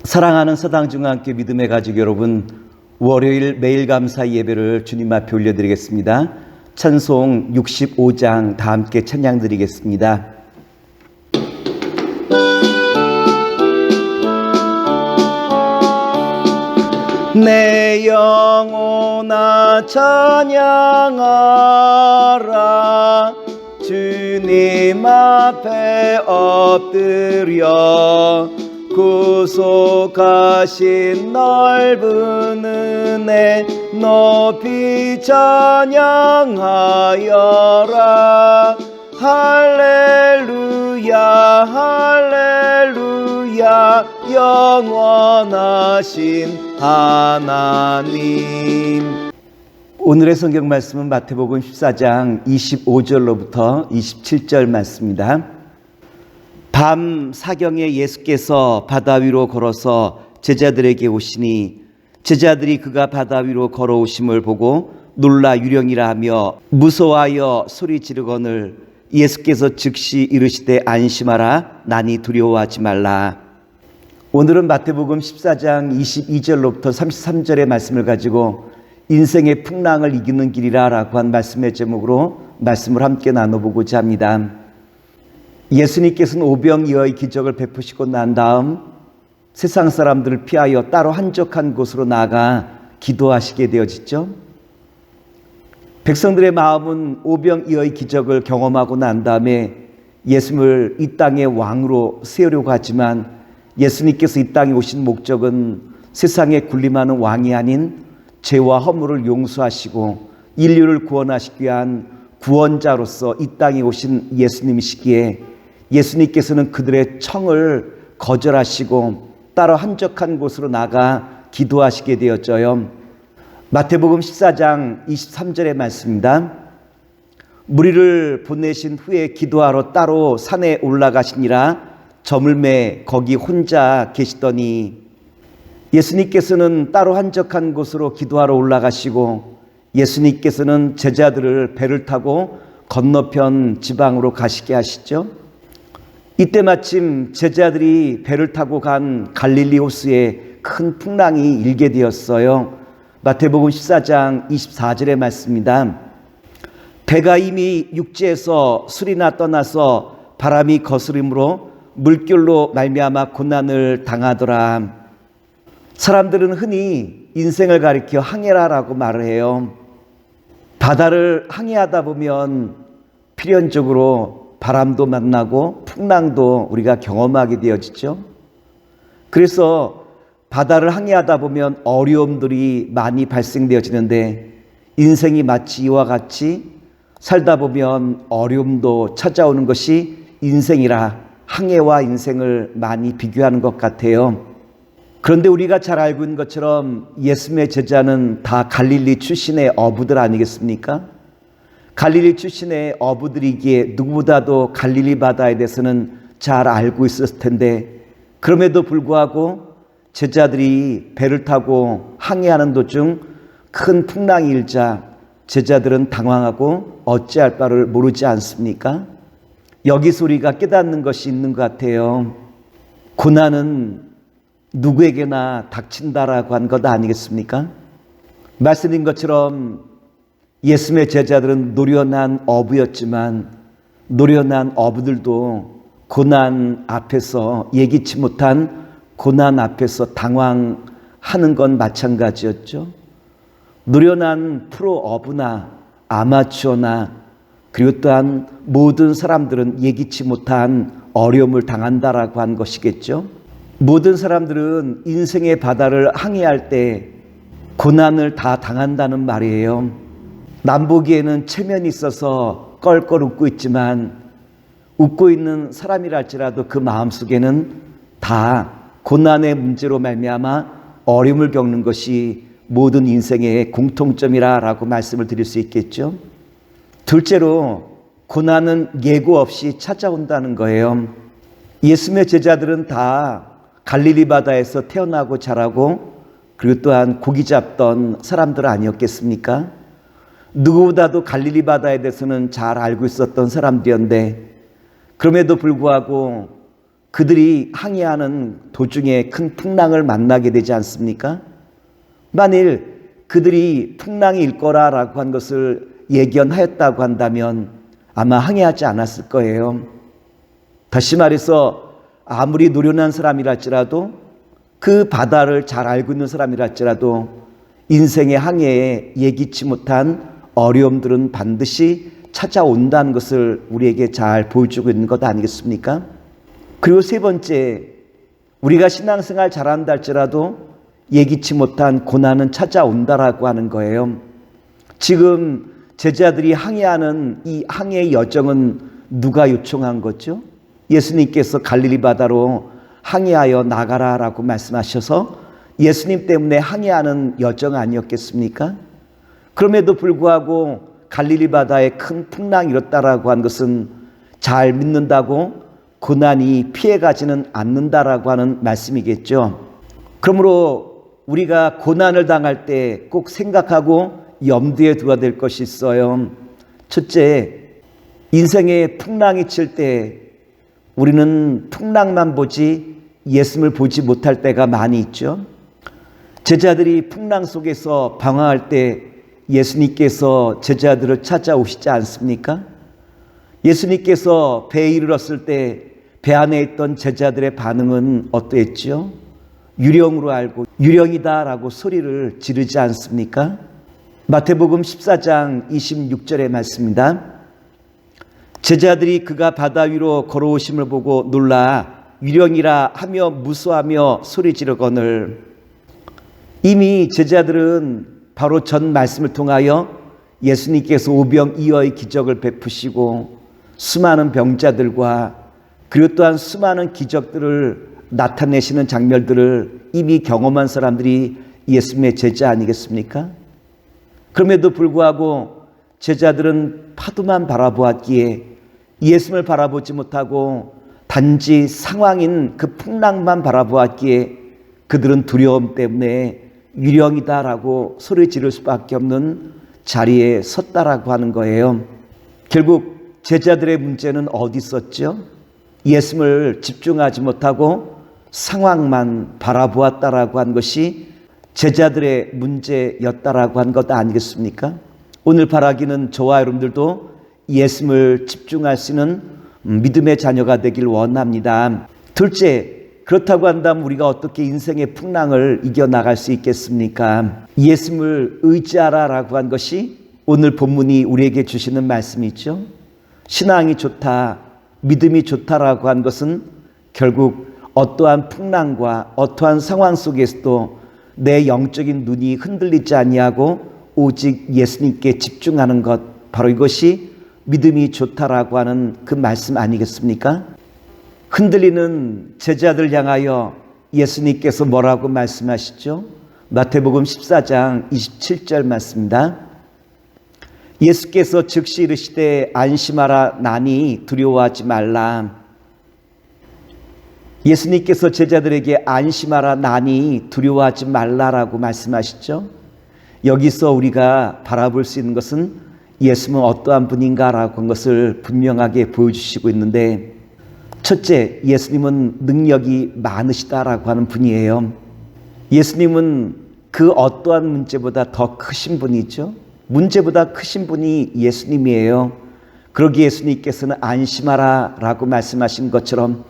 사랑하는 서당중앙교회 믿음의 가족 여러분, 월요일 매일 감사 예배를 주님 앞에 올려드리겠습니다. 찬송 65장 다 함께 찬양 드리겠습니다. 내 영혼아 찬양하라, 주님 앞에 엎드려 구속하신 넓은 은혜 높이 찬양하여라. 할렐루야 할렐루야, 영원하신 하나님. 오늘의 성경 말씀은 마태복음 14장 25절로부터 27절 말씀입니다. 밤 사경에 예수께서 바다 위로 걸어서 제자들에게 오시니 제자들이 그가 바다 위로 걸어오심을 보고 놀라 유령이라 하며 무서워하여 소리 지르거늘 예수께서 즉시 이르시되 안심하라, 나니 두려워하지 말라. 오늘은 마태복음 14장 22절로부터 33절의 말씀을 가지고 인생의 풍랑을 이기는 길이라 라고 한 말씀의 제목으로 말씀을 함께 나눠보고자 합니다. 예수님께서는 오병이어의 기적을 베푸시고 난 다음 세상 사람들을 피하여 따로 한적한 곳으로 나아가 기도하시게 되어지죠. 백성들의 마음은 오병이어의 기적을 경험하고 난 다음에 예수님을 이 땅의 왕으로 세우려고 하지만 예수님께서 이 땅에 오신 목적은 세상에 군림하는 왕이 아닌 죄와 허물을 용서하시고 인류를 구원하시기 위한 구원자로서 이 땅에 오신 예수님이시기에 예수님께서는 그들의 청을 거절하시고 따로 한적한 곳으로 나가 기도하시게 되었죠. 마태복음 14장 23절의 말씀입니다. 무리를 보내신 후에 기도하러 따로 산에 올라가시니라. 저물매 거기 혼자 계시더니, 예수님께서는 따로 한적한 곳으로 기도하러 올라가시고 예수님께서는 제자들을 배를 타고 건너편 지방으로 가시게 하시죠. 이때 마침 제자들이 배를 타고 간 갈릴리 호수에 큰 풍랑이 일게 되었어요. 마태복음 14장 24절의 말씀입니다. 배가 이미 육지에서 술이나 떠나서 바람이 거스림으로 물결로 말미암아 고난을 당하더라. 사람들은 흔히 인생을 가리켜 항해라라고 말을 해요. 바다를 항해하다 보면 필연적으로 바람도 만나고 풍랑도 우리가 경험하게 되어지죠. 그래서 바다를 항해하다 보면 어려움들이 많이 발생되어지는데 인생이 마치 이와 같이 살다 보면 어려움도 찾아오는 것이 인생이라 항해와 인생을 많이 비교하는 것 같아요. 그런데 우리가 잘 알고 있는 것처럼 예수님의 제자는 다 갈릴리 출신의 어부들 아니겠습니까? 갈릴리 출신의 어부들이기에 누구보다도 갈릴리 바다에 대해서는 잘 알고 있었을 텐데 그럼에도 불구하고 제자들이 배를 타고 항해하는 도중 큰 풍랑이 일자 제자들은 당황하고 어찌할 바를 모르지 않습니까? 여기서 우리가 깨닫는 것이 있는 것 같아요. 고난은 누구에게나 닥친다라고 한 것 아니겠습니까? 말씀드린 것처럼 예수님의 제자들은 노련한 어부였지만 노련한 어부들도 고난 앞에서 예기치 못한 고난 앞에서 당황하는 건 마찬가지였죠. 노련한 프로 어부나 아마추어나 그리고 또한 모든 사람들은 예기치 못한 어려움을 당한다라고 한 것이겠죠. 모든 사람들은 인생의 바다를 항해할 때 고난을 다 당한다는 말이에요. 남 보기에는 체면이 있어서 껄껄 웃고 있지만 웃고 있는 사람이랄지라도 그 마음속에는 다 고난의 문제로 말미암아 어려움을 겪는 것이 모든 인생의 공통점이라고 말씀을 드릴 수 있겠죠. 둘째로 고난은 예고 없이 찾아온다는 거예요. 예수님의 제자들은 다 갈릴리 바다에서 태어나고 자라고 그리고 또한 고기 잡던 사람들 아니었겠습니까? 누구보다도 갈릴리 바다에 대해서는 잘 알고 있었던 사람들이었는데 그럼에도 불구하고 그들이 항해하는 도중에 큰 풍랑을 만나게 되지 않습니까? 만일 그들이 풍랑이 일 거라라고 한 것을 예견하였다고 한다면 아마 항해하지 않았을 거예요. 다시 말해서 아무리 노련한 사람이랄지라도 그 바다를 잘 알고 있는 사람이랄지라도 인생의 항해에 예기치 못한 어려움들은 반드시 찾아온다는 것을 우리에게 잘 보여주고 있는 것 아니겠습니까? 그리고 세 번째, 우리가 신앙생활 잘한다 할지라도 예기치 못한 고난은 찾아온다라고 하는 거예요. 지금 제자들이 항해하는 이 항해의 여정은 누가 요청한 거죠? 예수님께서 갈릴리 바다로 항해하여 나가라라고 말씀하셔서 예수님 때문에 항해하는 여정 아니었겠습니까? 그럼에도 불구하고 갈릴리 바다에 큰 풍랑이 일었다라고 한 것은 잘 믿는다고 고난이 피해가지는 않는다라고 하는 말씀이겠죠. 그러므로 우리가 고난을 당할 때 꼭 생각하고 염두에 두어야 될 것이 있어요. 첫째, 인생에 풍랑이 칠 때 우리는 풍랑만 보지 예수님을 보지 못할 때가 많이 있죠. 제자들이 풍랑 속에서 방황할 때 예수님께서 제자들을 찾아오시지 않습니까? 예수님께서 배에 이르렀을 때 배 안에 있던 제자들의 반응은 어떠했죠? 유령으로 알고 유령이다라고 소리를 지르지 않습니까? 마태복음 14장 26절의 말씀입니다. 제자들이 그가 바다 위로 걸어오심을 보고 놀라 유령이라 하며 무서워하며 소리 지르거늘. 이미 제자들은 바로 전 말씀을 통하여 예수님께서 오병이어의 기적을 베푸시고 수많은 병자들과 그리고 또한 수많은 기적들을 나타내시는 장면들을 이미 경험한 사람들이 예수님의 제자 아니겠습니까? 그럼에도 불구하고 제자들은 파도만 바라보았기에 예수님을 바라보지 못하고 단지 상황인 그 풍랑만 바라보았기에 그들은 두려움 때문에 유령이다라고 소리 지를 수밖에 없는 자리에 섰다라고 하는 거예요. 결국 제자들의 문제는 어디 있었죠? 예수님을 집중하지 못하고 상황만 바라보았다라고 한 것이 제자들의 문제였다라고 한 것 아니겠습니까? 오늘 바라기는 저와 여러분들도 예수님을 집중할 수 있는 믿음의 자녀가 되길 원합니다. 둘째, 그렇다고 한다면 우리가 어떻게 인생의 풍랑을 이겨나갈 수 있겠습니까? 예수님을 의지하라라고 한 것이 오늘 본문이 우리에게 주시는 말씀이죠. 신앙이 좋다, 믿음이 좋다라고 한 것은 결국 어떠한 풍랑과 어떠한 상황 속에서도 내 영적인 눈이 흔들리지 아니하고 오직 예수님께 집중하는 것, 바로 이것이 믿음이 좋다라고 하는 그 말씀 아니겠습니까? 흔들리는 제자들 향하여 예수님께서 뭐라고 말씀하시죠? 마태복음 14장 27절 말씀입니다. 예수께서 즉시 이르시되 안심하라 나니 두려워하지 말라. 예수님께서 제자들에게 안심하라 나니 두려워하지 말라라고 말씀하시죠. 여기서 우리가 바라볼 수 있는 것은 예수님은 어떠한 분인가라고 한 것을 분명하게 보여주시고 있는데, 첫째, 예수님은 능력이 많으시다라고 하는 분이에요. 예수님은 그 어떠한 문제보다 더 크신 분이죠. 문제보다 크신 분이 예수님이에요. 그러기에 예수님께서는 안심하라 라고 말씀하신 것처럼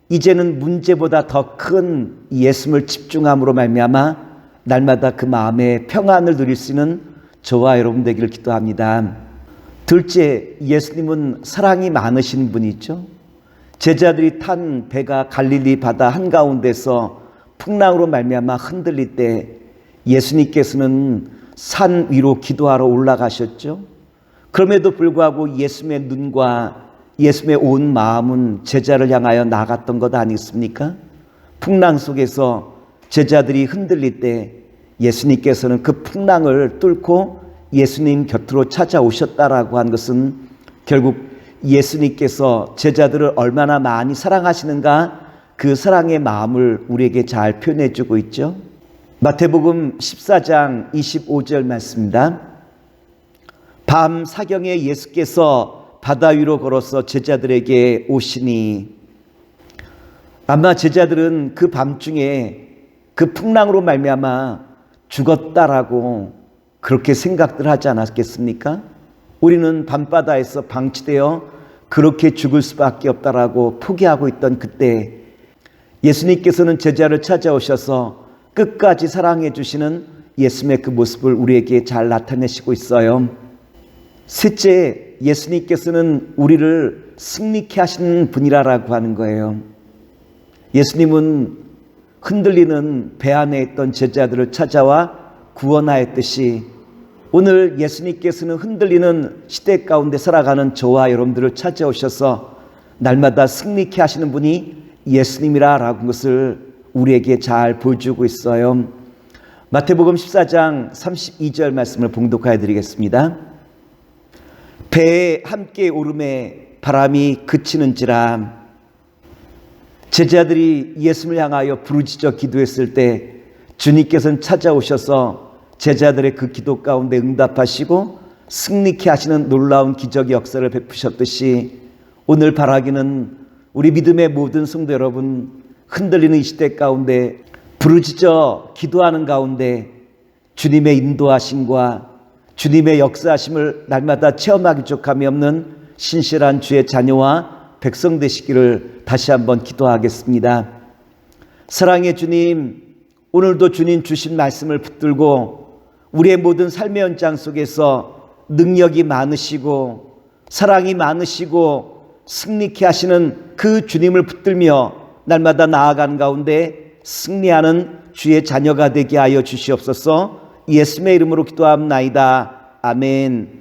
이제는 문제보다 더 큰 예수님을 집중함으로 말미암아 날마다 그 마음에 평안을 누릴 수 있는 저와 여러분 되기를 기도합니다. 둘째, 예수님은 사랑이 많으신 분이죠. 제자들이 탄 배가 갈릴리 바다 한가운데서 풍랑으로 말미암아 흔들릴 때 예수님께서는 산 위로 기도하러 올라가셨죠. 그럼에도 불구하고 예수님의 눈과 예수님의 온 마음은 제자를 향하여 나갔던 것 아니겠습니까? 풍랑 속에서 제자들이 흔들릴 때 예수님께서는 그 풍랑을 뚫고 예수님 곁으로 찾아오셨다라고 한 것은 결국 예수님께서 제자들을 얼마나 많이 사랑하시는가, 그 사랑의 마음을 우리에게 잘 표현해 주고 있죠. 마태복음 14장 25절 말씀입니다. 밤 사경에 예수께서 바다 위로 걸어서 제자들에게 오시니, 아마 제자들은 그 밤중에 그 풍랑으로 말미암아 죽었다라고 그렇게 생각들 하지 않았겠습니까? 우리는 밤바다에서 방치되어 그렇게 죽을 수밖에 없다라고 포기하고 있던 그때 예수님께서는 제자를 찾아오셔서 끝까지 사랑해 주시는 예수님의 그 모습을 우리에게 잘 나타내시고 있어요. 셋째, 예수님께서는 우리를 승리케 하시는 분이라고 하는 거예요. 예수님은 흔들리는 배 안에 있던 제자들을 찾아와 구원하였듯이 오늘 예수님께서는 흔들리는 시대 가운데 살아가는 저와 여러분들을 찾아오셔서 날마다 승리케 하시는 분이 예수님이라는 것을 우리에게 잘 보여주고 있어요. 마태복음 14장 32절 말씀을 봉독하여 드리겠습니다. 배에 함께 오름에 바람이 그치는지라. 제자들이 예수님을 향하여 부르짖어 기도했을 때 주님께서는 찾아오셔서 제자들의 그 기도 가운데 응답하시고 승리케 하시는 놀라운 기적의 역사를 베푸셨듯이 오늘 바라기는 우리 믿음의 모든 성도 여러분, 흔들리는 이 시대 가운데 부르짖어 기도하는 가운데 주님의 인도하심과 주님의 역사하심을 날마다 체험하기 족함이 없는 신실한 주의 자녀와 백성 되시기를 다시 한번 기도하겠습니다. 사랑의 주님, 오늘도 주님 주신 말씀을 붙들고 우리의 모든 삶의 현장 속에서 능력이 많으시고 사랑이 많으시고 승리케 하시는 그 주님을 붙들며 날마다 나아가는 가운데 승리하는 주의 자녀가 되게 하여 주시옵소서. 예수님의 이름으로 기도합나이다. 아멘.